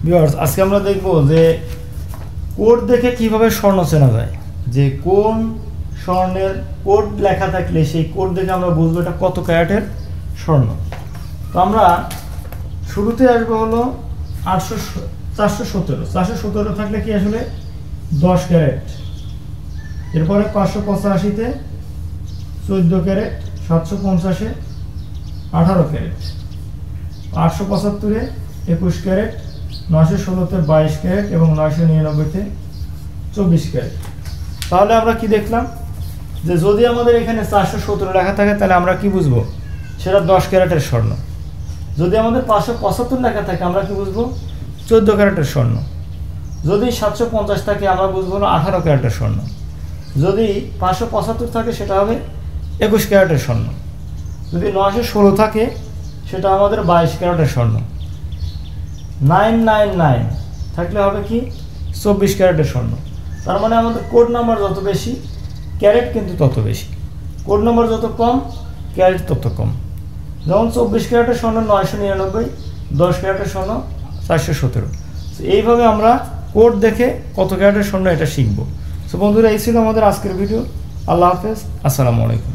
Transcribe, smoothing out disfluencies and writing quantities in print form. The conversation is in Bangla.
ভিউয়ার্স, আজকে আমরা দেখব যে কোড দেখে কিভাবে স্বর্ণ চেনা যায়, যে কোন স্বর্ণের কোড লেখা থাকলে সেই কোড দেখে আমরা বুঝবো এটা কত ক্যারেটের স্বর্ণ। তো আমরা শুরুতে আসবো হলো 417 থাকলে কি আসলে 10 ক্যারেট, এরপরে 585-তে 14 ক্যারেট, 750-এ 18 ক্যারেট, 875-এ 21 ক্যারেট, 916-তে 22 ক্যারেট এবং 999-তে 24 ক্যারেট। তাহলে আমরা কি দেখলাম যে যদি আমাদের এখানে 417 লেখা থাকে তাহলে আমরা কি বুঝবো সেটা 10 ক্যারেটের স্বর্ণ। যদি আমাদের 575 লেখা থাকে আমরা কি বুঝবো 14 ক্যারেটের স্বর্ণ। যদি 750 থাকে আমরা বুঝবো 18 ক্যারেটের স্বর্ণ। যদি 575 থাকে সেটা হবে 21 ক্যারেটের স্বর্ণ। যদি 916 থাকে সেটা আমাদের 22 ক্যারেটের স্বর্ণ। 999 থাকলে হবে কি 24 ক্যারেটের স্বর্ণ। তার মানে আমাদের কোড নাম্বার যত বেশি ক্যারেট কিন্তু তত বেশি, কোড নাম্বার যত কম ক্যারেট তত কম। যেমন 24 ক্যারেটের স্বর্ণ 999, 10 ক্যারেটের স্বর্ণ 417। এইভাবে আমরা কোড দেখে কত ক্যারেটের স্বর্ণ এটা শিখবো। তো বন্ধুরা, এই ছিল আমাদের আজকের ভিডিও। আল্লাহ হাফেজ, আসসালামু আলাইকুম।